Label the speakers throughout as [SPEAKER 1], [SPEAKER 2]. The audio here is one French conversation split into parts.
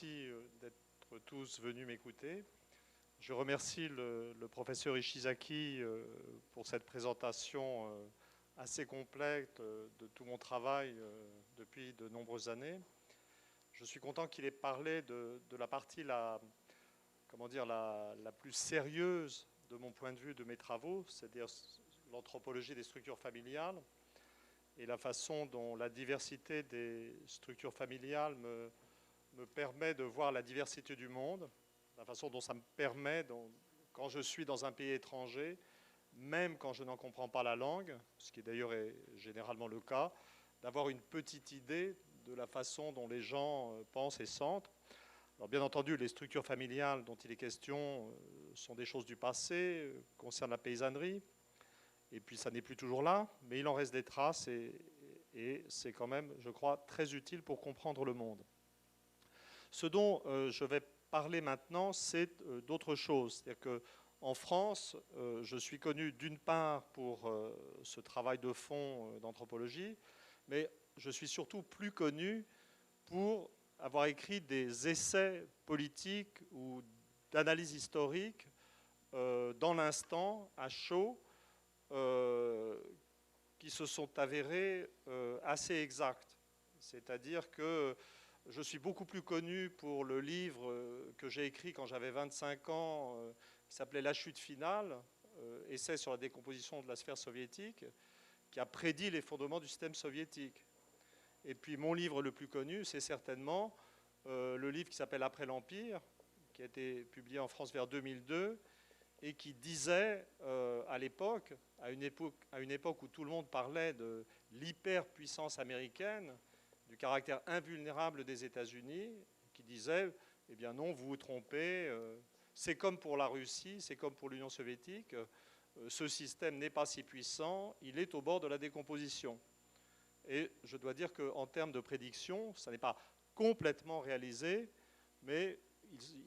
[SPEAKER 1] remercie d'être tous venus m'écouter. Je remercie le professeur Ishizaki pour cette présentation assez complète de tout mon travail depuis de nombreuses années. Je suis content qu'il ait parlé de la partie comment dire, la plus sérieuse de mon point de vue de mes travaux, c'est-à-dire l'anthropologie des structures familiales et la façon dont la diversité des structures familiales me permet de voir la diversité du monde, la façon dont ça me permet, quand je suis dans un pays étranger, même quand je n'en comprends pas la langue, ce qui d'ailleurs est généralement le cas, d'avoir une petite idée de la façon dont les gens pensent et sentent. Alors bien entendu, les structures familiales dont il est question sont des choses du passé, concernent la paysannerie, et puis ça n'est plus toujours là, mais il en reste des traces et c'est quand même, je crois, très utile pour comprendre le monde. Ce dont je vais parler maintenant, c'est d'autres choses. C'est-à-dire qu'en France, je suis connu d'une part pour ce travail de fond d'anthropologie, mais je suis surtout plus connu pour avoir écrit des essais politiques ou d'analyse historique dans l'instant, à chaud, qui se sont avérés assez exacts. C'est-à-dire que je suis beaucoup plus connu pour le livre que j'ai écrit quand j'avais 25 ans, qui s'appelait La chute finale, essai sur la décomposition de la sphère soviétique, qui a prédit les fondements du système soviétique. Et puis mon livre le plus connu, c'est certainement le livre qui s'appelle Après l'Empire, qui a été publié en France vers 2002, et qui disait à l'époque, à une époque où tout le monde parlait de l'hyperpuissance américaine, du caractère invulnérable des États-Unis, qui disait, eh bien non, vous vous trompez, c'est comme pour la Russie, c'est comme pour l'Union soviétique, ce système n'est pas si puissant, il est au bord de la décomposition. Et je dois dire qu'en termes de prédiction, ça n'est pas complètement réalisé, mais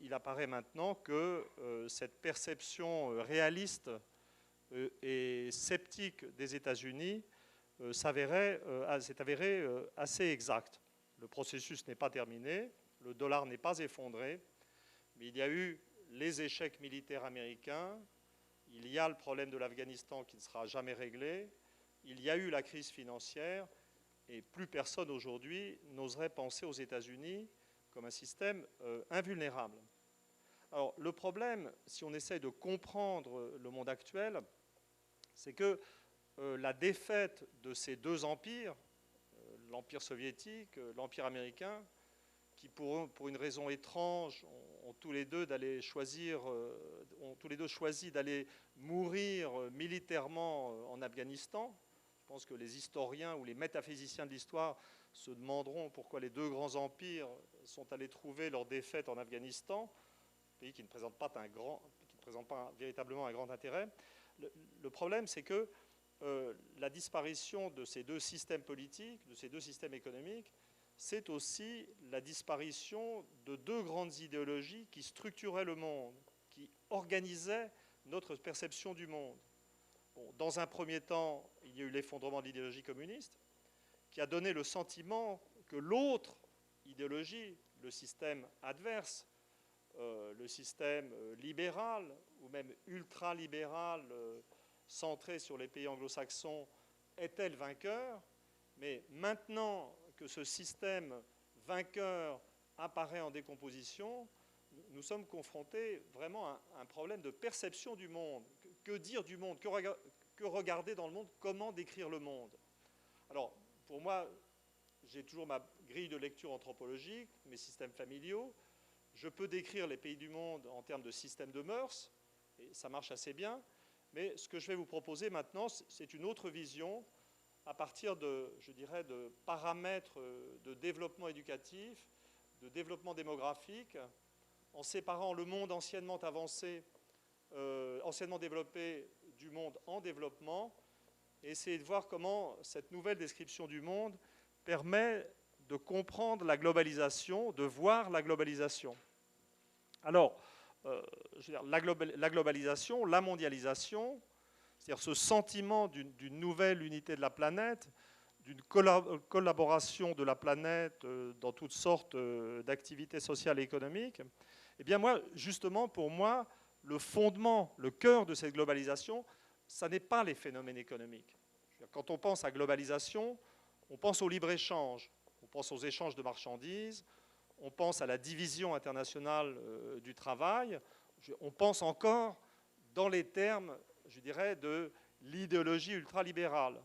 [SPEAKER 1] il apparaît maintenant que cette perception réaliste et sceptique des États-Unis s'est avérée assez exacte. Le processus n'est pas terminé, le dollar n'est pas effondré, mais il y a eu les échecs militaires américains, il y a le problème de l'Afghanistan qui ne sera jamais réglé, il y a eu la crise financière, et plus personne aujourd'hui n'oserait penser aux États-Unis comme un système invulnérable. Alors le problème, si on essaie de comprendre le monde actuel, c'est que la défaite de ces deux empires, l'empire soviétique, l'empire américain, qui pour une raison étrange ont tous les deux choisi d'aller mourir militairement en Afghanistan. Je pense que les historiens ou les métaphysiciens de l'histoire se demanderont pourquoi les deux grands empires sont allés trouver leur défaite en Afghanistan, pays qui ne présente pas véritablement un grand intérêt. Le problème, c'est que la disparition de ces deux systèmes politiques, de ces deux systèmes économiques, c'est aussi la disparition de deux grandes idéologies qui structuraient le monde, qui organisaient notre perception du monde. Bon, dans un premier temps, il y a eu l'effondrement de l'idéologie communiste, qui a donné le sentiment que l'autre idéologie, le système adverse, le système libéral ou même ultralibéral centré sur les pays anglo-saxons était le vainqueur, mais maintenant que ce système vainqueur apparaît en décomposition, nous sommes confrontés vraiment à un problème de perception du monde. Que dire du monde? Que regarder dans le monde? Comment décrire le monde? Alors, pour moi, j'ai toujours ma grille de lecture anthropologique, mes systèmes familiaux. Je peux décrire les pays du monde en termes de systèmes de mœurs, et ça marche assez bien. Mais ce que je vais vous proposer maintenant, c'est une autre vision à partir de, je dirais, de paramètres de développement éducatif, de développement démographique, en séparant le monde anciennement avancé, anciennement développé du monde en développement, et essayer de voir comment cette nouvelle description du monde permet de comprendre la globalisation, de voir la globalisation. Alors, je veux dire, la globalisation, la mondialisation, c'est-à-dire ce sentiment d'une nouvelle unité de la planète, d'une collaboration de la planète dans toutes sortes d'activités sociales et économiques, eh bien moi, justement, pour moi, le fondement, le cœur de cette globalisation, ça n'est pas les phénomènes économiques. Quand on pense à globalisation, on pense au libre-échange, on pense aux échanges de marchandises, on pense à la division internationale du travail, on pense encore dans les termes, je dirais, de l'idéologie ultralibérale.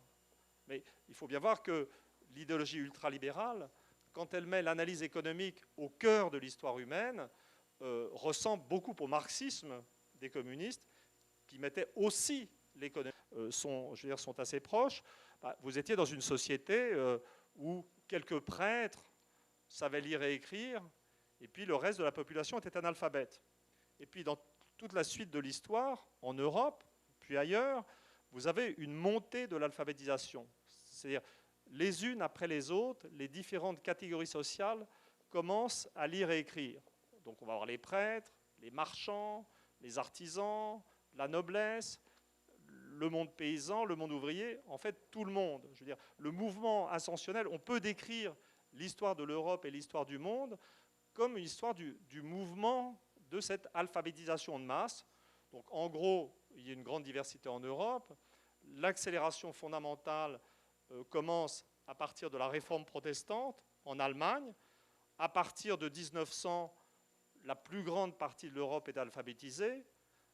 [SPEAKER 1] Mais il faut bien voir que l'idéologie ultralibérale, quand elle met l'analyse économique au cœur de l'histoire humaine, ressemble beaucoup au marxisme des communistes, qui mettaient aussi l'économie, sont assez proches. Vous étiez dans une société où quelques prêtres savaient lire et écrire, et puis le reste de la population était analphabète. Et puis dans toute la suite de l'histoire, en Europe, puis ailleurs, vous avez une montée de l'alphabétisation. C'est-à-dire, les unes après les autres, les différentes catégories sociales commencent à lire et écrire. Donc on va avoir les prêtres, les marchands, les artisans, la noblesse, le monde paysan, le monde ouvrier, en fait tout le monde. Je veux dire, le mouvement ascensionnel, on peut décrire l'histoire de l'Europe et l'histoire du monde comme une histoire du mouvement de cette alphabétisation de masse. Donc en gros, il y a une grande diversité en Europe. L'accélération fondamentale commence à partir de la réforme protestante en Allemagne. À partir de 1900, la plus grande partie de l'Europe est alphabétisée.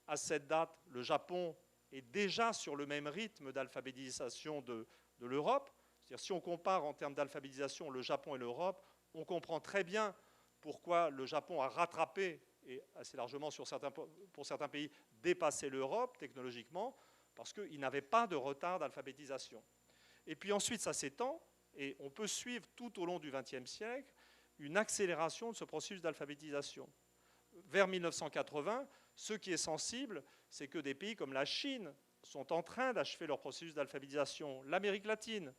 [SPEAKER 1] À cette date, le Japon est déjà sur le même rythme d'alphabétisation de l'Europe. C'est-à-dire, si on compare en termes d'alphabétisation le Japon et l'Europe, on comprend très bien pourquoi le Japon a rattrapé, et assez largement pour certains pays, dépassé l'Europe technologiquement, parce qu'il n'avait pas de retard d'alphabétisation. Et puis ensuite, ça s'étend, et on peut suivre tout au long du XXe siècle une accélération de ce processus d'alphabétisation. Vers 1980, ce qui est sensible, c'est que des pays comme la Chine sont en train d'achever leur processus d'alphabétisation, l'Amérique latine,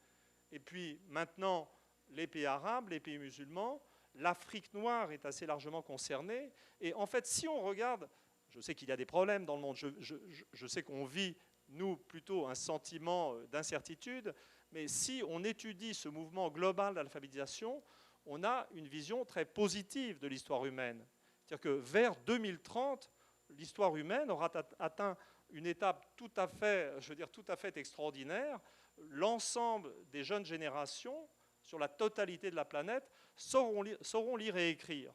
[SPEAKER 1] et puis maintenant les pays arabes, les pays musulmans, l'Afrique noire est assez largement concernée. Et en fait, si on regarde, je sais qu'il y a des problèmes dans le monde, je sais qu'on vit, nous, plutôt un sentiment d'incertitude, mais si on étudie ce mouvement global d'alphabétisation, on a une vision très positive de l'histoire humaine. C'est-à-dire que vers 2030, l'histoire humaine aura atteint une étape tout à fait extraordinaire. L'ensemble des jeunes générations, sur la totalité de la planète, sauront lire et écrire.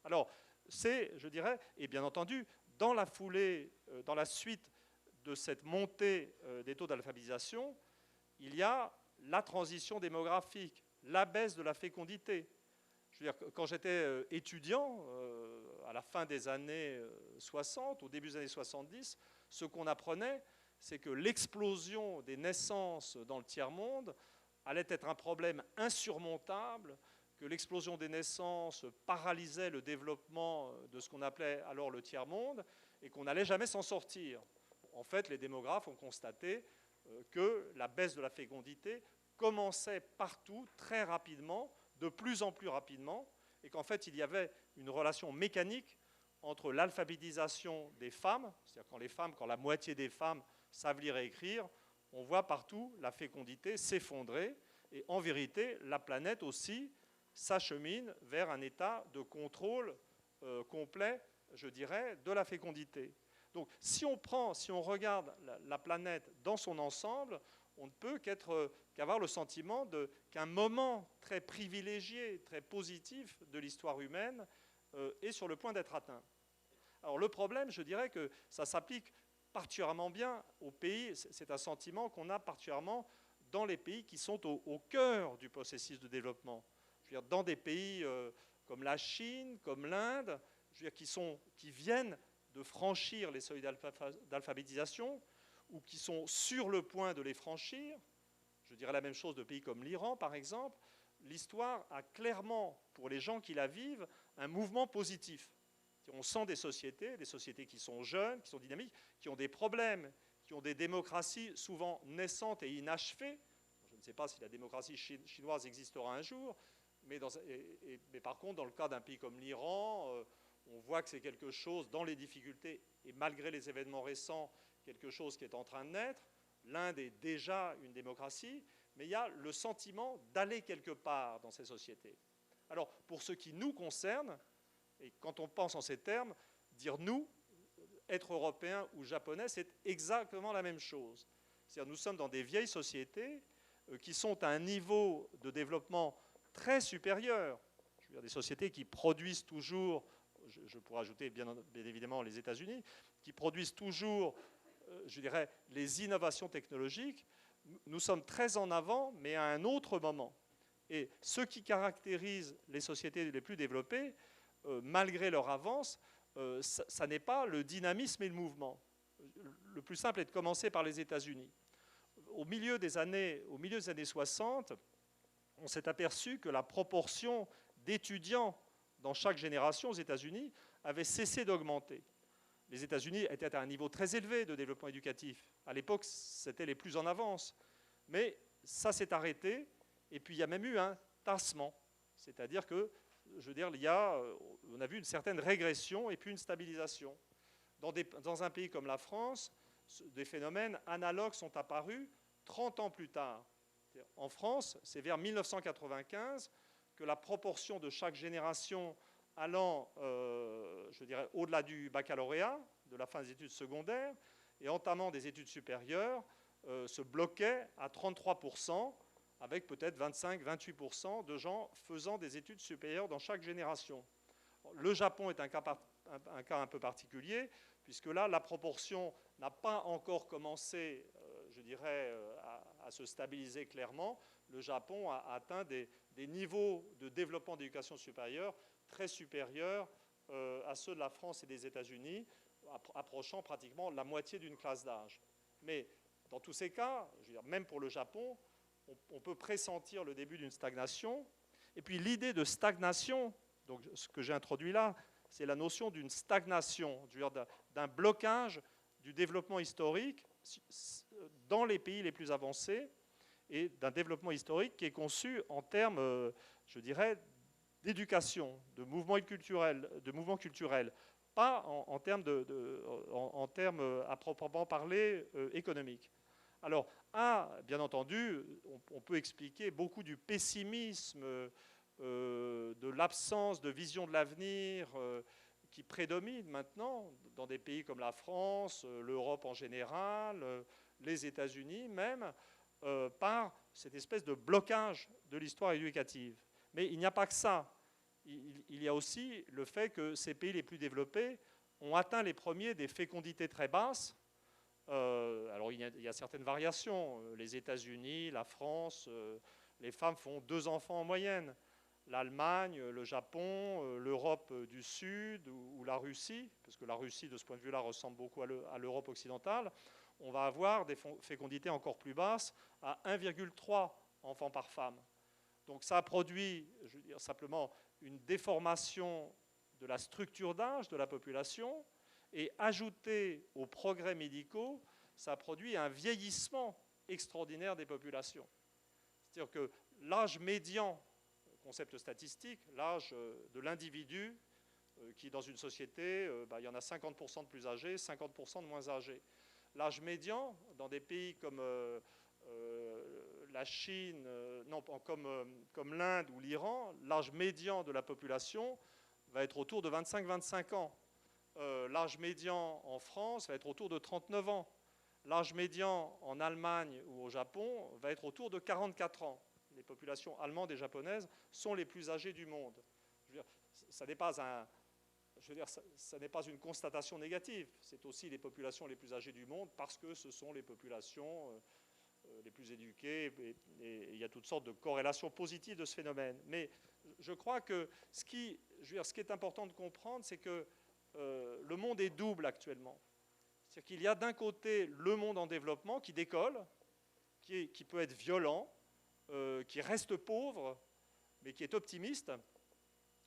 [SPEAKER 1] Alors, c'est, je dirais, et bien entendu, dans la foulée, dans la suite de cette montée des taux d'alphabétisation, il y a la transition démographique, la baisse de la fécondité. Je veux dire, quand j'étais étudiant, à la fin des années 60, au début des années 70, ce qu'on apprenait, c'est que l'explosion des naissances dans le tiers-monde allait être un problème insurmontable, que l'explosion des naissances paralysait le développement de ce qu'on appelait alors le tiers-monde, et qu'on n'allait jamais s'en sortir. En fait, les démographes ont constaté que la baisse de la fécondité commençait partout, très rapidement, de plus en plus rapidement, et qu'en fait, il y avait une relation mécanique entre l'alphabétisation des femmes, c'est-à-dire quand la moitié des femmes savent lire et écrire, on voit partout la fécondité s'effondrer, et en vérité, la planète aussi s'achemine vers un état de contrôle complet, je dirais, de la fécondité. Donc, si on regarde la planète dans son ensemble, on ne peut qu'avoir le sentiment qu'un moment très privilégié, très positif de l'histoire humaine est sur le point d'être atteint. Alors le problème, je dirais que ça s'applique particulièrement bien aux pays, c'est un sentiment qu'on a particulièrement dans les pays qui sont au cœur du processus de développement. Je veux dire, dans des pays comme la Chine, comme l'Inde, qui viennent de franchir les seuils d'alphabétisation, ou qui sont sur le point de les franchir, je dirais la même chose de pays comme l'Iran, par exemple, l'histoire a clairement, pour les gens qui la vivent, un mouvement positif. On sent des sociétés qui sont jeunes, qui sont dynamiques, qui ont des problèmes, qui ont des démocraties souvent naissantes et inachevées. Je ne sais pas si la démocratie chinoise existera un jour, mais par contre, dans le cas d'un pays comme l'Iran, on voit que c'est quelque chose, dans les difficultés, et malgré les événements récents, quelque chose qui est en train de naître. L'Inde est déjà une démocratie, mais il y a le sentiment d'aller quelque part dans ces sociétés. Alors, pour ce qui nous concerne, et quand on pense en ces termes, dire nous, être européen ou japonais, c'est exactement la même chose. C'est-à-dire nous sommes dans des vieilles sociétés qui sont à un niveau de développement très supérieur. Je veux dire, des sociétés qui produisent toujours, je pourrais ajouter bien évidemment les États-Unis, qui produisent toujours, je dirais, les innovations technologiques. Nous sommes très en avant, mais à un autre moment. Et ce qui caractérise les sociétés les plus développées, malgré leur avance, ça n'est pas le dynamisme et le mouvement. Le plus simple est de commencer par les États-Unis. Au milieu des années 60, on s'est aperçu que la proportion d'étudiants dans chaque génération aux États-Unis avait cessé d'augmenter. Les États-Unis étaient à un niveau très élevé de développement éducatif. À l'époque, c'était les plus en avance. Mais ça s'est arrêté, et puis il y a même eu un tassement. C'est-à-dire que, je veux dire, on a vu une certaine régression et puis une stabilisation. Dans un pays comme la France, des phénomènes analogues sont apparus 30 ans plus tard. En France, c'est vers 1995 que la proportion de chaque génération allant, je dirais, au-delà du baccalauréat, de la fin des études secondaires, et entamant des études supérieures, se bloquait à 33%, avec peut-être 25-28% de gens faisant des études supérieures dans chaque génération. Le Japon est un cas un peu particulier, puisque là, la proportion n'a pas encore commencé, je dirais, à se stabiliser clairement. Le Japon a atteint des niveaux de développement d'éducation supérieure très supérieurs à ceux de la France et des États-Unis, approchant pratiquement la moitié d'une classe d'âge. Mais dans tous ces cas, je veux dire, même pour le Japon, on peut pressentir le début d'une stagnation. Et puis l'idée de stagnation, donc ce que j'ai introduit là, c'est la notion d'une stagnation, d'un blocage du développement historique dans les pays les plus avancés et d'un développement historique qui est conçu en termes, je dirais, d'éducation, de mouvement culturel, pas en termes, à proprement parler, économiques. Alors, bien entendu, on peut expliquer beaucoup du pessimisme, de l'absence de vision de l'avenir qui prédomine maintenant dans des pays comme la France, l'Europe en général, les États-Unis même, par cette espèce de blocage de l'histoire éducative. Mais il n'y a pas que ça. Il y a aussi le fait que ces pays les plus développés ont atteint les premiers des fécondités très basses. Alors il y a certaines variations. Les États-Unis, la France, les femmes font 2 enfants en moyenne. L'Allemagne, le Japon, l'Europe du Sud ou la Russie, parce que la Russie, de ce point de vue-là, ressemble beaucoup à l'Europe occidentale, on va avoir des fécondités encore plus basses, à 1,3 enfants par femme. Donc ça a produit, je veux dire, simplement une déformation de la structure d'âge de la population, et ajouté aux progrès médicaux, ça a produit un vieillissement extraordinaire des populations. C'est-à-dire que l'âge médian, concept statistique, l'âge de l'individu, qui dans une société, il y en a 50% de plus âgés, 50% de moins âgés. L'âge médian, dans des pays comme la Chine, comme l'Inde ou l'Iran, l'âge médian de la population va être autour de 25-25 ans. L'âge médian en France va être autour de 39 ans. L'âge médian en Allemagne ou au Japon va être autour de 44 ans. Les populations allemandes et japonaises sont les plus âgées du monde. Je veux dire, ça n'est pas une constatation négative. C'est aussi les populations les plus âgées du monde parce que ce sont les populations les plus éduquées et il y a toutes sortes de corrélations positives de ce phénomène. Mais je crois que ce qui est important de comprendre, c'est que le monde est double actuellement. C'est-à-dire qu'il y a d'un côté le monde en développement qui décolle, qui peut être violent, qui reste pauvre, mais qui est optimiste.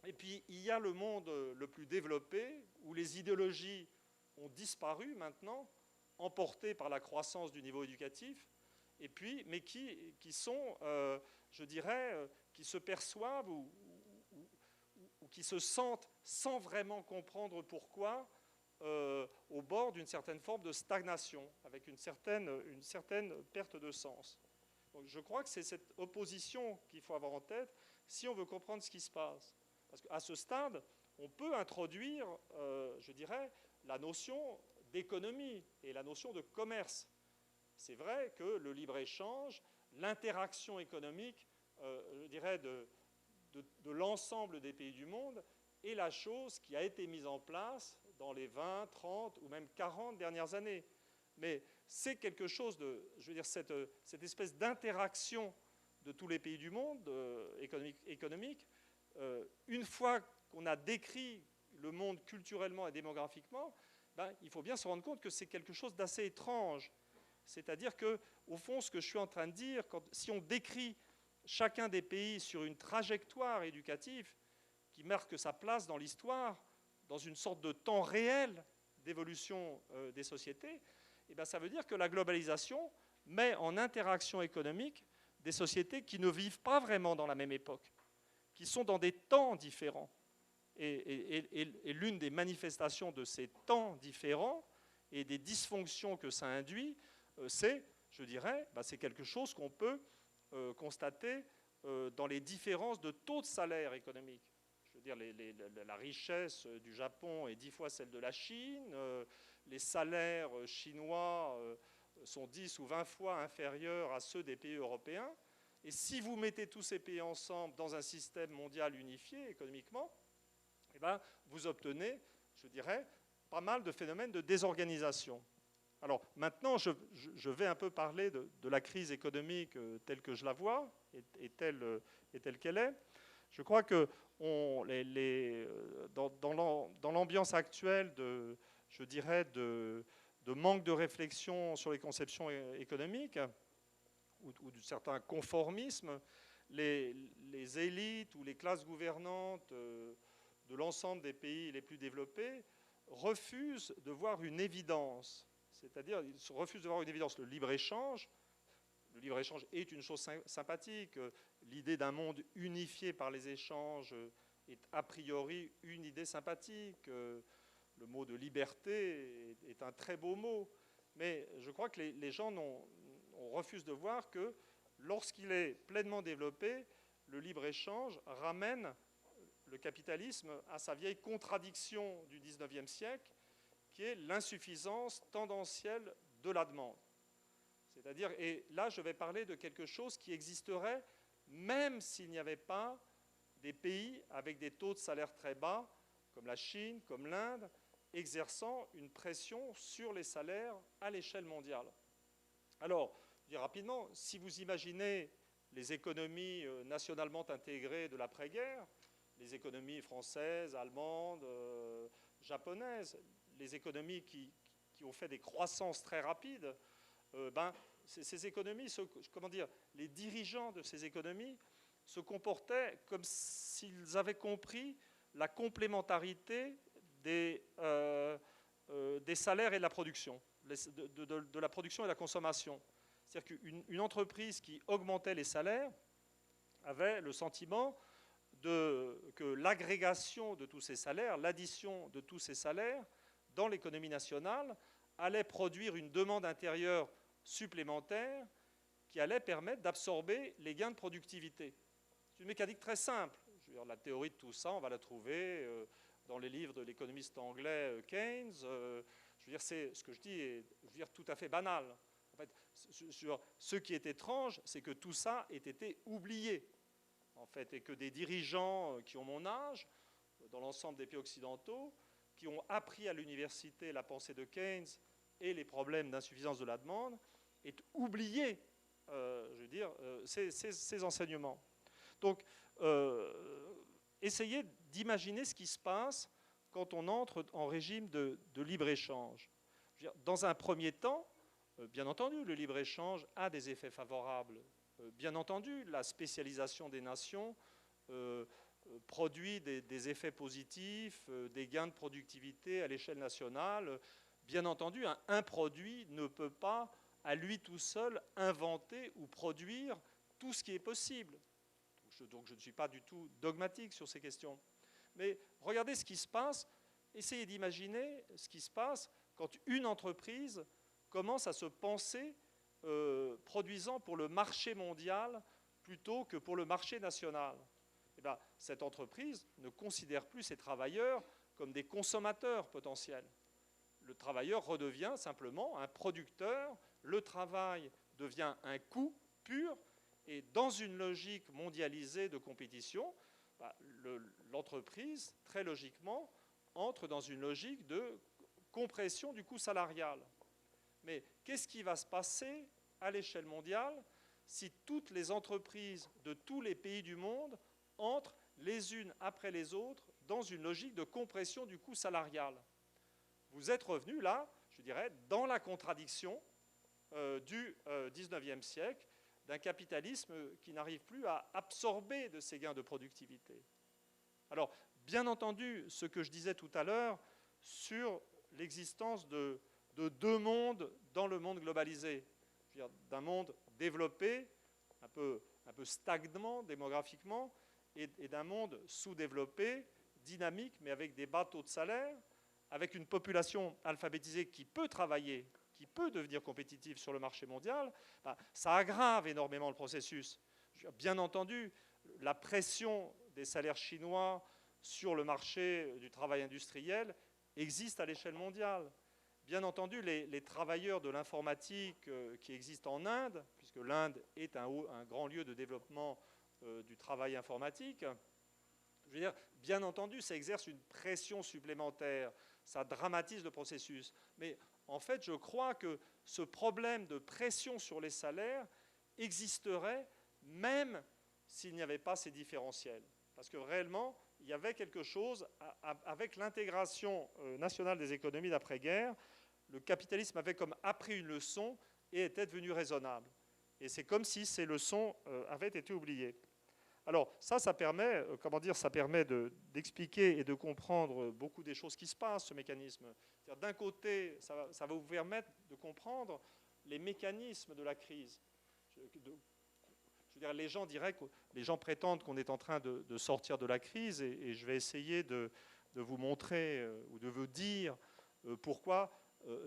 [SPEAKER 1] Et puis, il y a le monde le plus développé, où les idéologies ont disparu maintenant, emportées par la croissance du niveau éducatif, et puis, mais qui sont, je dirais, qui se perçoivent ou qui se sentent, sans vraiment comprendre pourquoi, au bord d'une certaine forme de stagnation, avec une certaine perte de sens. Donc je crois que c'est cette opposition qu'il faut avoir en tête si on veut comprendre ce qui se passe. Parce qu'à ce stade, on peut introduire, je dirais, la notion d'économie et la notion de commerce. C'est vrai que le libre-échange, l'interaction économique, je dirais, de l'ensemble des pays du monde est la chose qui a été mise en place dans les 20, 30 ou même 40 dernières années. Mais c'est quelque chose de, je veux dire, cette espèce d'interaction de tous les pays du monde économique, une fois qu'on a décrit le monde culturellement et démographiquement, ben, il faut bien se rendre compte que c'est quelque chose d'assez étrange. C'est-à-dire que, au fond, ce que je suis en train de dire, si on décrit chacun des pays sur une trajectoire éducative qui marque sa place dans l'histoire, dans une sorte de temps réel d'évolution des sociétés, eh bien, ça veut dire que la globalisation met en interaction économique des sociétés qui ne vivent pas vraiment dans la même époque, qui sont dans des temps différents. Et l'une des manifestations de ces temps différents et des dysfonctions que ça induit, c'est, je dirais, c'est quelque chose qu'on peut constater dans les différences de taux de salaire économique. Je veux dire, la richesse du Japon est 10 fois celle de la Chine, les salaires chinois sont 10 ou 20 fois inférieurs à ceux des pays européens. Et si vous mettez tous ces pays ensemble dans un système mondial unifié économiquement, eh bien, vous obtenez, je dirais, pas mal de phénomènes de désorganisation. Alors maintenant, je vais un peu parler de la crise économique telle que je la vois et telle qu'elle est. Je crois que dans l'ambiance actuelle je dirais, de manque de réflexion sur les conceptions économiques ou de certains conformismes, les élites ou les classes gouvernantes de l'ensemble des pays les plus développés refusent de voir une évidence. C'est-à-dire, ils refusent de voir une évidence. Le libre-échange est une chose sympathique. L'idée d'un monde unifié par les échanges est a priori une idée sympathique. Le mot de liberté est un très beau mot. Mais je crois que les gens on refuse de voir que lorsqu'il est pleinement développé, le libre-échange ramène le capitalisme à sa vieille contradiction du XIXe siècle, qui est l'insuffisance tendancielle de la demande. C'est-à-dire, et là je vais parler de quelque chose qui existerait même s'il n'y avait pas des pays avec des taux de salaire très bas, comme la Chine, comme l'Inde, exerçant une pression sur les salaires à l'échelle mondiale. Alors, je dis rapidement, si vous imaginez les économies nationalement intégrées de l'après-guerre, les économies françaises, allemandes, japonaises, les économies qui ont fait des croissances très rapides, ces économies, comment dire, les dirigeants de ces économies se comportaient comme s'ils avaient compris la complémentarité des salaires et de la production, de la production et de la consommation. C'est-à-dire qu'une entreprise qui augmentait les salaires avait le sentiment que l'agrégation de tous ces salaires, l'addition de tous ces salaires dans l'économie nationale allait produire une demande intérieure supplémentaire qui allait permettre d'absorber les gains de productivité. C'est une mécanique très simple. Je veux dire, la théorie de tout ça, on va la trouver dans les livres de l'économiste anglais Keynes. Je veux dire, ce que je dis est tout à fait banal. En fait, ce qui est étrange, c'est que tout ça ait été oublié, en fait, et que des dirigeants qui ont mon âge, dans l'ensemble des pays occidentaux, qui ont appris à l'université la pensée de Keynes et les problèmes d'insuffisance de la demande, aient oublié, je veux dire, ces enseignements. Donc, essayez d'imaginer ce qui se passe quand on entre en régime de libre-échange. Dans un premier temps, bien entendu, le libre-échange a des effets favorables. Bien entendu, la spécialisation des nations produit des effets positifs, des gains de productivité à l'échelle nationale. Bien entendu, un produit ne peut pas, à lui tout seul, inventer ou produire tout ce qui est possible. Donc je ne suis pas du tout dogmatique sur ces questions. Mais regardez ce qui se passe, essayez d'imaginer ce qui se passe quand une entreprise commence à se penser produisant pour le marché mondial plutôt que pour le marché national. Eh bien, cette entreprise ne considère plus ses travailleurs comme des consommateurs potentiels. Le travailleur redevient simplement un producteur, le travail devient un coût pur, et dans une logique mondialisée de compétition, l'entreprise, très logiquement, entre dans une logique de compression du coût salarial. Mais qu'est-ce qui va se passer à l'échelle mondiale si toutes les entreprises de tous les pays du monde entrent les unes après les autres dans une logique de compression du coût salarial? Vous êtes revenu là, je dirais, dans la contradiction du XIXe siècle, d'un capitalisme qui n'arrive plus à absorber de ces gains de productivité. Alors, bien entendu, ce que je disais tout à l'heure sur l'existence de deux mondes dans le monde globalisé, d'un monde développé, un peu stagnant démographiquement, et d'un monde sous-développé, dynamique, mais avec des bas taux de salaire, avec une population alphabétisée qui peut travailler, qui peut devenir compétitive sur le marché mondial, ça aggrave énormément le processus. Bien entendu, la pression des salaires chinois sur le marché du travail industriel existe à l'échelle mondiale. Bien entendu, les travailleurs de l'informatique qui existent en Inde, puisque l'Inde est un grand lieu de développement du travail informatique, je veux dire, bien entendu, ça exerce une pression supplémentaire, ça dramatise le processus. Mais en fait, je crois que ce problème de pression sur les salaires existerait même s'il n'y avait pas ces différentiels. Parce que réellement, il y avait quelque chose, avec l'intégration nationale des économies d'après-guerre, le capitalisme avait comme appris une leçon et était devenu raisonnable. Et c'est comme si ces leçons avaient été oubliées. Alors ça permet, ça permet d'expliquer et de comprendre beaucoup des choses qui se passent, ce mécanisme. D'un côté, ça va vous permettre de comprendre les mécanismes de la crise. Je veux dire, les gens prétendent qu'on est en train de sortir de la crise, et je vais essayer de vous montrer ou de vous dire pourquoi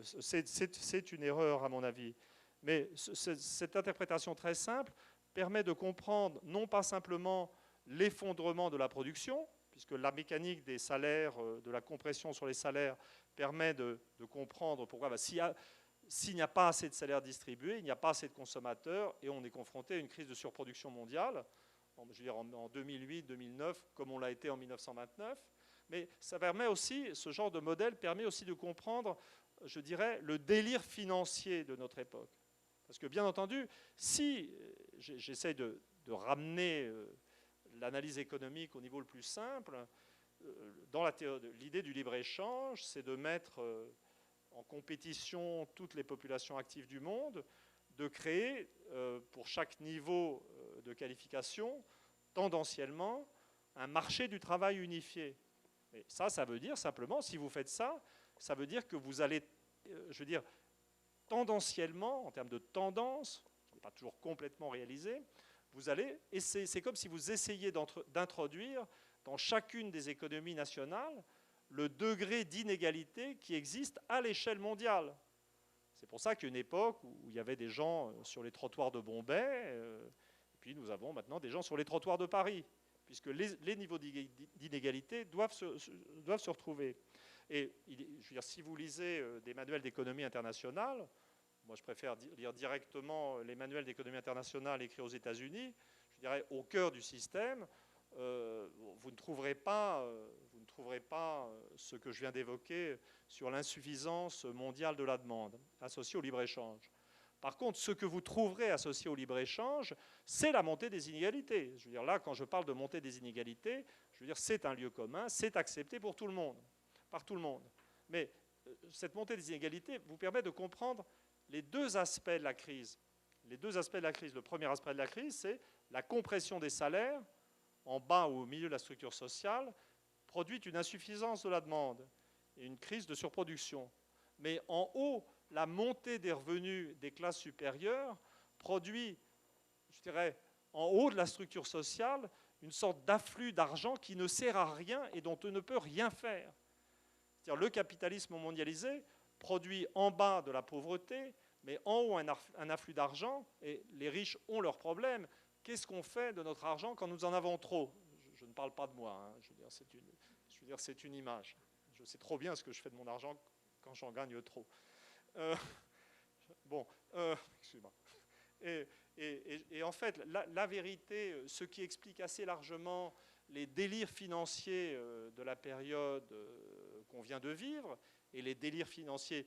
[SPEAKER 1] c'est une erreur à mon avis. Mais cette interprétation très simple permet de comprendre non pas simplement l'effondrement de la production, puisque la mécanique des salaires, de la compression sur les salaires, permet de comprendre pourquoi s'il n'y a pas assez de salaires distribués, il n'y a pas assez de consommateurs, et on est confronté à une crise de surproduction mondiale, je veux dire en 2008, 2009, comme on l'a été en 1929. Mais ça permet aussi, ce genre de modèle permet aussi de comprendre, je dirais, le délire financier de notre époque. Parce que, bien entendu, si j'essaie de ramener l'analyse économique au niveau le plus simple, dans l'idée du libre-échange, c'est de mettre en compétition toutes les populations actives du monde, de créer, pour chaque niveau de qualification, tendanciellement, un marché du travail unifié. Et ça veut dire simplement, si vous faites ça, ça veut dire que vous allez, je veux dire, tendanciellement, en termes de tendance, qui n'est pas toujours complètement réalisée, vous allez essayer, c'est comme si vous essayiez d'introduire dans chacune des économies nationales le degré d'inégalité qui existe à l'échelle mondiale. C'est pour ça qu'il y a une époque où il y avait des gens sur les trottoirs de Bombay, et puis nous avons maintenant des gens sur les trottoirs de Paris, puisque les niveaux d'inégalité doivent se retrouver. Et je veux dire, si vous lisez des manuels d'économie internationale, moi je préfère lire directement les manuels d'économie internationale écrits aux États-Unis, je dirais au cœur du système, vous ne trouverez pas ce que je viens d'évoquer sur l'insuffisance mondiale de la demande associée au libre-échange. Par contre, ce que vous trouverez associé au libre-échange, c'est la montée des inégalités. Je veux dire, là, quand je parle de montée des inégalités, je veux dire, c'est un lieu commun, c'est accepté pour tout le monde, par tout le monde. Mais cette montée des inégalités vous permet de comprendre les deux aspects de la crise. Les deux aspects de la crise. Le premier aspect de la crise, c'est la compression des salaires, en bas ou au milieu de la structure sociale, produit une insuffisance de la demande et une crise de surproduction. Mais en haut, la montée des revenus des classes supérieures produit, je dirais, en haut de la structure sociale, une sorte d'afflux d'argent qui ne sert à rien et dont on ne peut rien faire. C'est-à-dire le capitalisme mondialisé produit en bas de la pauvreté mais en haut un afflux d'argent, et les riches ont leurs problèmes. Qu'est-ce qu'on fait de notre argent quand nous en avons trop? Je ne parle pas de moi, hein. Je veux dire, c'est une image. Je sais trop bien ce que je fais de mon argent quand j'en gagne trop. Bon, excuse-moi. Et en fait, la vérité, ce qui explique assez largement les délires financiers de la période qu'on vient de vivre et les délires financiers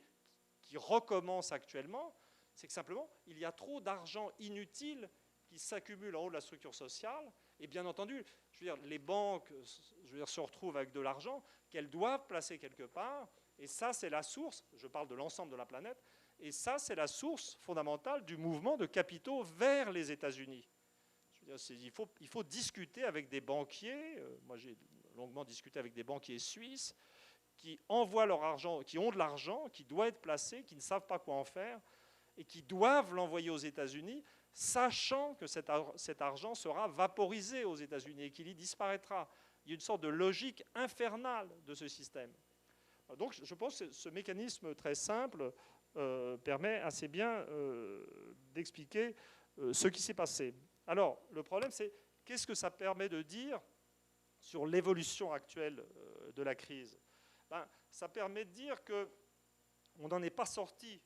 [SPEAKER 1] qui recommencent actuellement, c'est que simplement, il y a trop d'argent inutile qui s'accumule en haut de la structure sociale. Et bien entendu, je veux dire, les banques se retrouvent avec de l'argent qu'elles doivent placer quelque part. Et ça, c'est la source, je parle de l'ensemble de la planète, et ça, c'est la source fondamentale du mouvement de capitaux vers les États-Unis. Il faut discuter avec des banquiers. Moi, j'ai longuement discuté avec des banquiers suisses qui envoient leur argent, qui ont de l'argent, qui doit être placé, qui ne savent pas quoi en faire, et qui doivent l'envoyer aux États-Unis, sachant que cet argent sera vaporisé aux États-Unis et qu'il y disparaîtra. Il y a une sorte de logique infernale de ce système. Donc, je pense que ce mécanisme très simple permet assez bien d'expliquer ce qui s'est passé. Alors, le problème, c'est qu'est-ce que ça permet de dire sur l'évolution actuelle de la crise? Ça permet de dire qu'on n'en est pas sorti.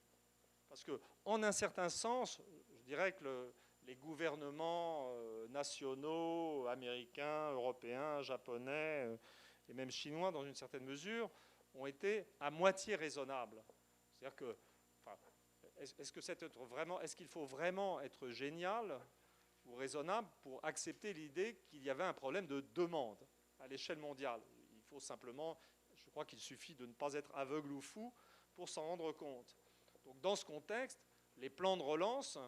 [SPEAKER 1] Parce qu'en un certain sens, je dirais que les gouvernements nationaux, américains, européens, japonais et même chinois, dans une certaine mesure, ont été à moitié raisonnables. C'est-à-dire que, est-ce qu'il faut vraiment être génial ou raisonnable pour accepter l'idée qu'il y avait un problème de demande à l'échelle mondiale? Il faut simplement, je crois qu'il suffit de ne pas être aveugle ou fou pour s'en rendre compte. Donc, dans ce contexte, les plans de relance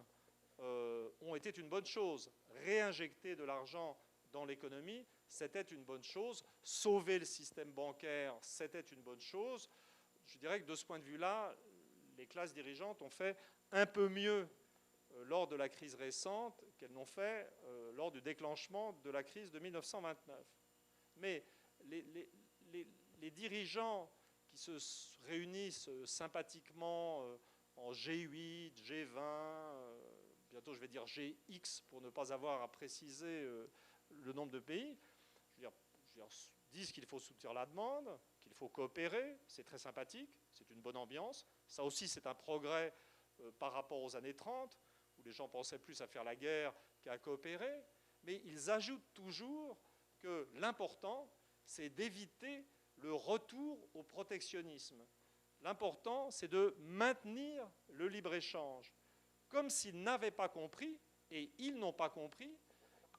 [SPEAKER 1] ont été une bonne chose. Réinjecter de l'argent dans l'économie, c'était une bonne chose. Sauver le système bancaire, c'était une bonne chose. Je dirais que de ce point de vue-là, les classes dirigeantes ont fait un peu mieux lors de la crise récente qu'elles n'ont fait lors du déclenchement de la crise de 1929. Mais les dirigeants qui se réunissent sympathiquement en G8, G20, bientôt je vais dire GX pour ne pas avoir à préciser le nombre de pays, disent qu'il faut soutenir la demande, qu'il faut coopérer, c'est très sympathique, c'est une bonne ambiance. Ça aussi, c'est un progrès par rapport aux années 30, où les gens pensaient plus à faire la guerre qu'à coopérer. Mais ils ajoutent toujours que l'important, c'est d'éviter le retour au protectionnisme. L'important, c'est de maintenir le libre-échange, comme s'ils n'avaient pas compris, et ils n'ont pas compris,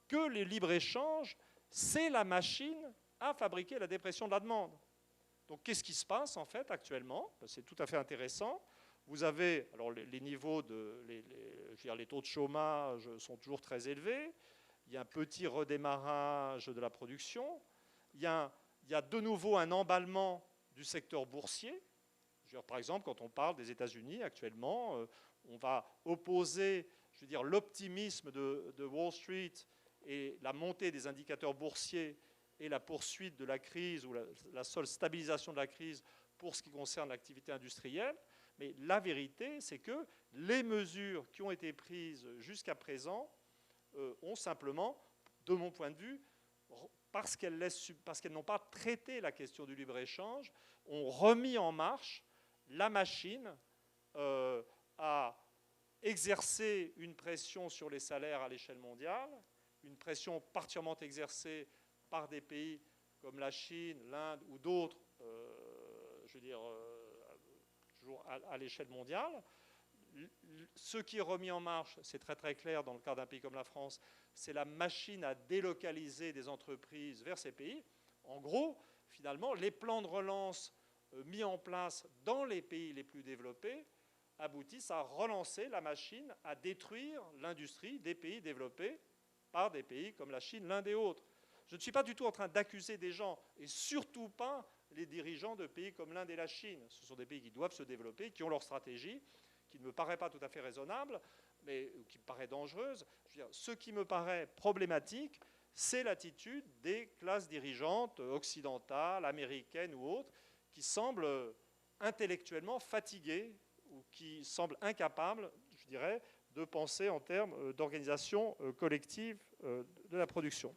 [SPEAKER 1] que le libre-échange, c'est la machine à fabriquer la dépression de la demande. Donc, qu'est-ce qui se passe, en fait, actuellement? C'est tout à fait intéressant. Vous avez, alors les niveaux les taux de chômage sont toujours très élevés. Il y a un petit redémarrage de la production. Il y a de nouveau un emballement du secteur boursier. Par exemple, quand on parle des États-Unis actuellement, on va opposer, l'optimisme de Wall Street et la montée des indicateurs boursiers et la poursuite de la crise ou la seule stabilisation de la crise pour ce qui concerne l'activité industrielle. Mais la vérité, c'est que les mesures qui ont été prises jusqu'à présent ont simplement, de mon point de vue, parce qu'elles n'ont pas traité la question du libre-échange, ont remis en marche la machine à exercer une pression sur les salaires à l'échelle mondiale, une pression particulièrement exercée par des pays comme la Chine, l'Inde ou d'autres, toujours à l'échelle mondiale. Ce qui est remis en marche, c'est très très clair dans le cas d'un pays comme la France, c'est la machine à délocaliser des entreprises vers ces pays. En gros, finalement, les plans de relance mis en place dans les pays les plus développés aboutissent à relancer la machine à détruire l'industrie des pays développés par des pays comme la Chine, l'Inde et autres. Je ne suis pas du tout en train d'accuser des gens, et surtout pas les dirigeants de pays comme l'Inde et la Chine. Ce sont des pays qui doivent se développer, qui ont leur stratégie, qui ne me paraît pas tout à fait raisonnable, mais qui me paraît dangereuse. Ce qui me paraît problématique, c'est l'attitude des classes dirigeantes occidentales, américaines ou autres, qui semblent intellectuellement fatiguées ou qui semblent incapables, je dirais, de penser en termes d'organisation collective de la production.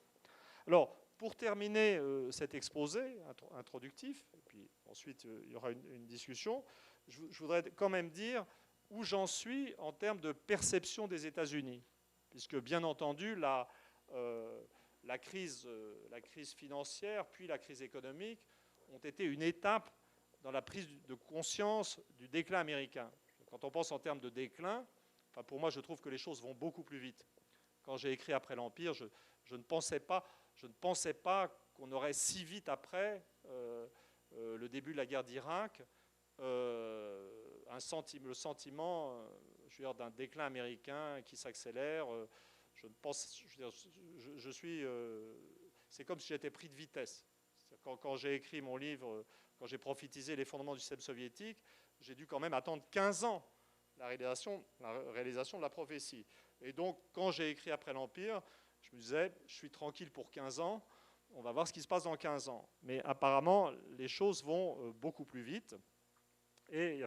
[SPEAKER 1] Alors, pour terminer cet exposé introductif, et puis ensuite il y aura une discussion, je voudrais quand même dire où j'en suis en termes de perception des États-Unis, puisque bien entendu la crise financière puis la crise économique ont été une étape dans la prise de conscience du déclin américain. Quand on pense en termes de déclin, enfin pour moi je trouve que les choses vont beaucoup plus vite. Quand j'ai écrit Après l'Empire, je ne pensais pas qu'on aurait si vite après le début de la guerre d'Irak le sentiment je veux dire, d'un déclin américain qui s'accélère. C'est comme si j'étais pris de vitesse. Quand j'ai écrit mon livre, quand j'ai prophétisé les fondements du système soviétique, j'ai dû quand même attendre 15 ans la réalisation de la prophétie. Et donc, quand j'ai écrit Après l'Empire, je me disais, je suis tranquille pour 15 ans, on va voir ce qui se passe dans 15 ans. Mais apparemment, les choses vont beaucoup plus vite. Et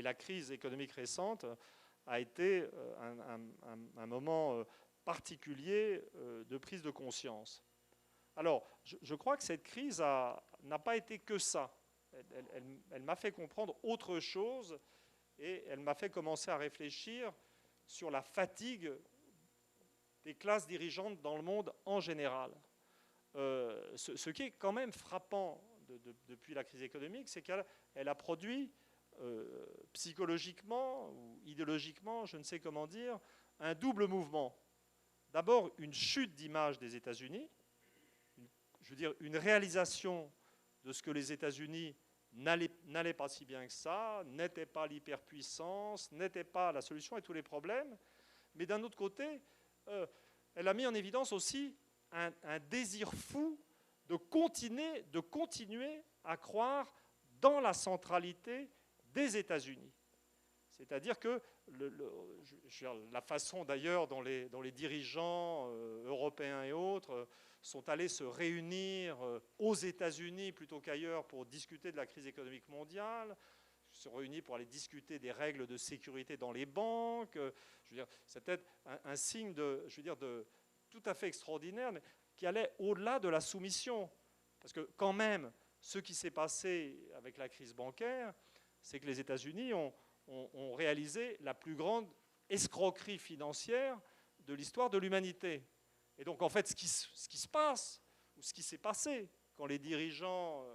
[SPEAKER 1] la crise économique récente a été un moment particulier de prise de conscience. Alors, je crois que cette crise n'a pas été que ça. Elle m'a fait comprendre autre chose et elle m'a fait commencer à réfléchir sur la fatigue des classes dirigeantes dans le monde en général. Ce qui est quand même frappant depuis la crise économique, c'est qu'elle a produit psychologiquement ou idéologiquement, je ne sais comment dire, un double mouvement. D'abord, une chute d'image des États-Unis, je veux dire une réalisation de ce que les États-Unis n'allaient pas si bien que ça, n'étaient pas l'hyperpuissance, n'étaient pas la solution à tous les problèmes. Mais d'un autre côté, elle a mis en évidence aussi un désir fou de continuer à croire dans la centralité des États-Unis. C'est-à-dire que la façon d'ailleurs dont les dirigeants européens et autres sont allés se réunir aux États-Unis plutôt qu'ailleurs pour discuter de la crise économique mondiale, se réunir pour aller discuter des règles de sécurité dans les banques. C'est peut-être un signe de tout à fait extraordinaire, mais qui allait au-delà de la soumission. Parce que quand même, ce qui s'est passé avec la crise bancaire, c'est que les États-Unis ont réalisé la plus grande escroquerie financière de l'histoire de l'humanité. Et donc, en fait, ce qui se passe, ou ce qui s'est passé, quand les dirigeants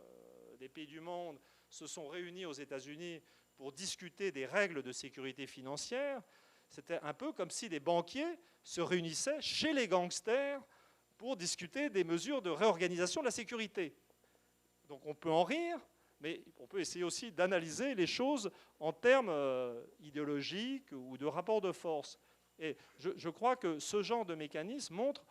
[SPEAKER 1] des pays du monde se sont réunis aux États-Unis pour discuter des règles de sécurité financière, c'était un peu comme si des banquiers se réunissaient chez les gangsters pour discuter des mesures de réorganisation de la sécurité. Donc, on peut en rire, mais on peut essayer aussi d'analyser les choses en termes idéologiques ou de rapports de force. Et je crois que ce genre de mécanisme montre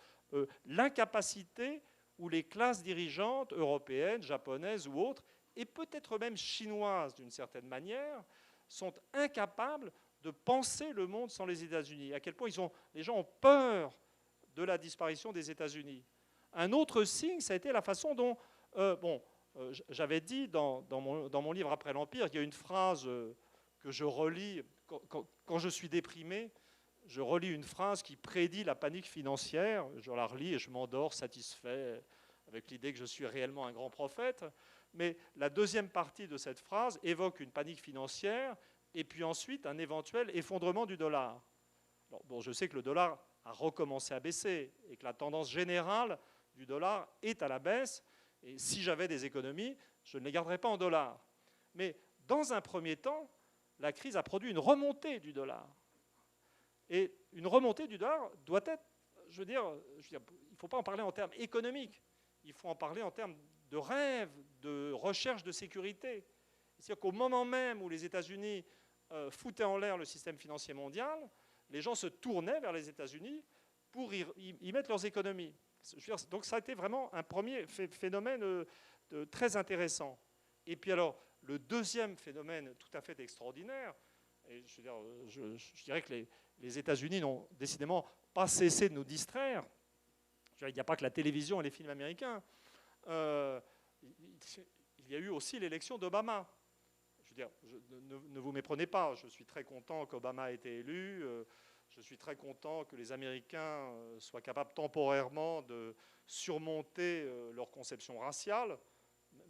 [SPEAKER 1] l'incapacité où les classes dirigeantes européennes, japonaises ou autres, et peut-être même chinoises d'une certaine manière, sont incapables de penser le monde sans les États-Unis. À quel point les gens ont peur de la disparition des États-Unis. Un autre signe, ça a été la façon dont... j'avais dit dans mon livre Après l'Empire, il y a une phrase que je relis quand je suis déprimé. Je relis une phrase qui prédit la panique financière. Je la relis et je m'endors satisfait avec l'idée que je suis réellement un grand prophète. Mais la deuxième partie de cette phrase évoque une panique financière et puis ensuite un éventuel effondrement du dollar. Alors, bon, je sais que le dollar a recommencé à baisser et que la tendance générale du dollar est à la baisse. Et si j'avais des économies, je ne les garderais pas en dollars. Mais dans un premier temps, la crise a produit une remontée du dollar. Et une remontée du dollar doit être, il ne faut pas en parler en termes économiques, il faut en parler en termes de rêve, de recherche de sécurité. C'est-à-dire qu'au moment même où les États-Unis foutaient en l'air le système financier mondial, les gens se tournaient vers les États-Unis pour y mettre leurs économies. Donc ça a été vraiment un premier phénomène très intéressant. Et puis alors, le deuxième phénomène tout à fait extraordinaire, et je dirais que les États-Unis n'ont décidément pas cessé de nous distraire. Il n'y a pas que la télévision et les films américains. Il y a eu aussi l'élection d'Obama. ne vous méprenez pas, je suis très content qu'Obama ait été élu, je suis très content que les Américains soient capables temporairement de surmonter leur conception raciale,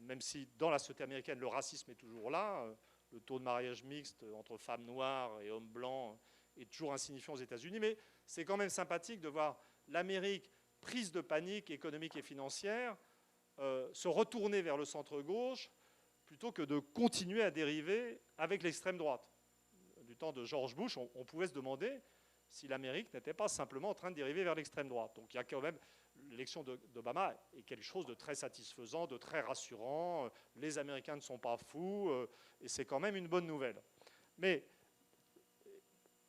[SPEAKER 1] même si dans la société américaine, le racisme est toujours là. Le taux de mariage mixte entre femmes noires et hommes blancs est toujours insignifiant aux États-Unis, mais c'est quand même sympathique de voir l'Amérique prise de panique économique et financière se retourner vers le centre-gauche plutôt que de continuer à dériver avec l'extrême droite. Du temps de George Bush, on pouvait se demander si l'Amérique n'était pas simplement en train de dériver vers l'extrême droite. Donc il y a quand même, l'élection d'Obama est quelque chose de très satisfaisant, de très rassurant. Les Américains ne sont pas fous, et c'est quand même une bonne nouvelle. Mais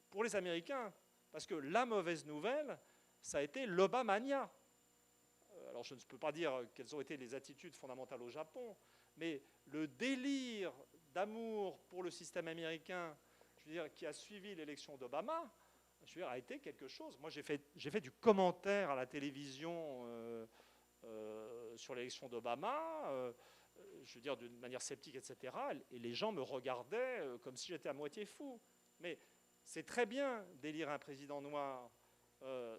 [SPEAKER 1] pour les Américains, parce que la mauvaise nouvelle, ça a été l'Obamania. Alors je ne peux pas dire quelles ont été les attitudes fondamentales au Japon, mais le délire d'amour pour le système américain, je veux dire, qui a suivi l'élection d'Obama, je veux dire, a été quelque chose. Moi, j'ai fait du commentaire à la télévision sur l'élection d'Obama, je veux dire, d'une manière sceptique, etc. Et les gens me regardaient comme si j'étais à moitié fou. Mais c'est très bien d'élire un président noir,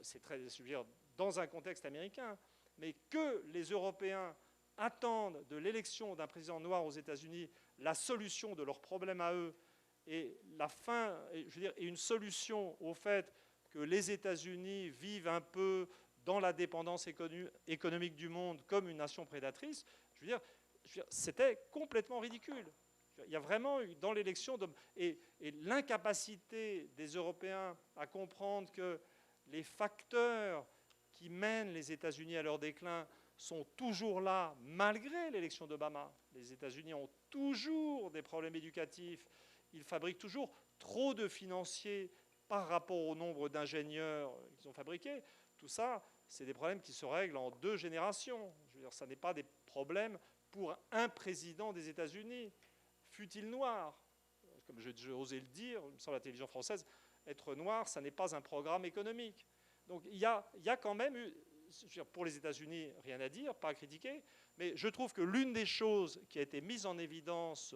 [SPEAKER 1] c'est très, je veux dire, dans un contexte américain, mais que les Européens attendent de l'élection d'un président noir aux États-Unis la solution de leurs problèmes à eux et la fin, je veux dire, et une solution au fait que les États-Unis vivent un peu dans la dépendance économique du monde comme une nation prédatrice, je veux dire c'était complètement ridicule. Il y a vraiment eu dans l'élection et l'incapacité des Européens à comprendre que les facteurs qui mènent les États-Unis à leur déclin sont toujours là malgré l'élection d'Obama. Les États-Unis ont toujours des problèmes éducatifs. Ils fabriquent toujours trop de financiers par rapport au nombre d'ingénieurs qu'ils ont fabriqués. Tout ça, c'est des problèmes qui se règlent en 2 générations. Je veux dire, ça n'est pas des problèmes pour un président des États-Unis, fût-il noir. Comme j'ai osé le dire, il me semble, la télévision française, être noir, ça n'est pas un programme économique. Donc il y a quand même eu, pour les États-Unis, rien à dire, pas à critiquer, mais je trouve que l'une des choses qui a été mise en évidence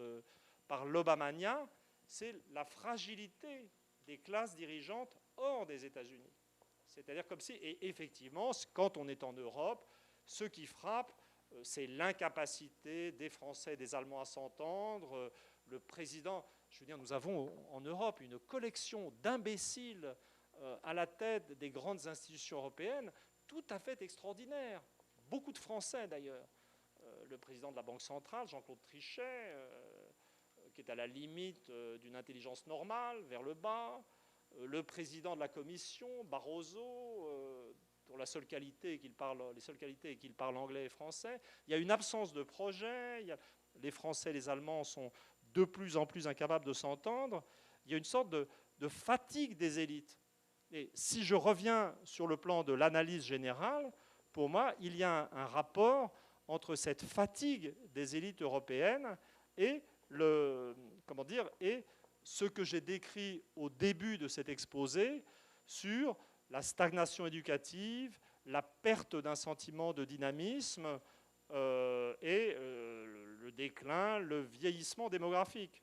[SPEAKER 1] par l'Obamania, c'est la fragilité des classes dirigeantes hors des États-Unis. C'est-à-dire comme si, et effectivement, quand on est en Europe, ce qui frappe, c'est l'incapacité des Français et des Allemands à s'entendre. Le président, je veux dire, nous avons en Europe une collection d'imbéciles à la tête des grandes institutions européennes, tout à fait extraordinaire. Beaucoup de Français, d'ailleurs. Le président de la Banque centrale, Jean-Claude Trichet, qui est à la limite d'une intelligence normale, vers le bas. Le président de la Commission, Barroso, dont les seules qualités est qu'il parle anglais et français. Il y a une absence de projet. Les Français et les Allemands sont de plus en plus incapables de s'entendre. Il y a une sorte de fatigue des élites. Et si je reviens sur le plan de l'analyse générale, pour moi, il y a un rapport entre cette fatigue des élites européennes et ce que j'ai décrit au début de cet exposé sur la stagnation éducative, la perte d'un sentiment de dynamisme et le déclin, le vieillissement démographique.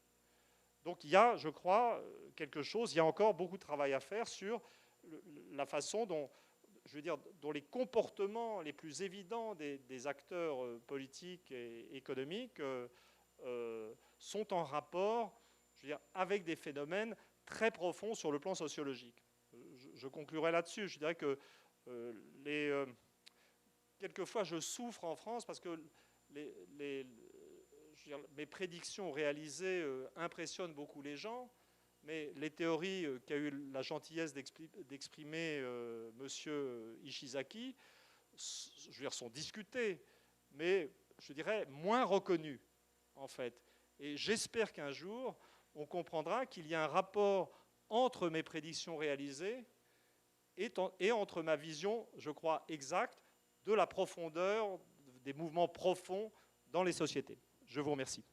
[SPEAKER 1] Donc il y a, je crois, quelque chose, il y a encore beaucoup de travail à faire sur la façon dont, je veux dire, dont les comportements les plus évidents des acteurs politiques et économiques sont en rapport, je veux dire, avec des phénomènes très profonds sur le plan sociologique. Je conclurai là-dessus. Je dirais que quelquefois je souffre en France parce que mes prédictions réalisées impressionnent beaucoup les gens, mais les théories qu'a eu la gentillesse d'exprimer M. Ishizaki, je veux dire, sont discutées, mais je dirais moins reconnues, en fait. Et j'espère qu'un jour, on comprendra qu'il y a un rapport entre mes prédictions réalisées et entre ma vision, je crois, exacte de la profondeur des mouvements profonds dans les sociétés. Je vous remercie.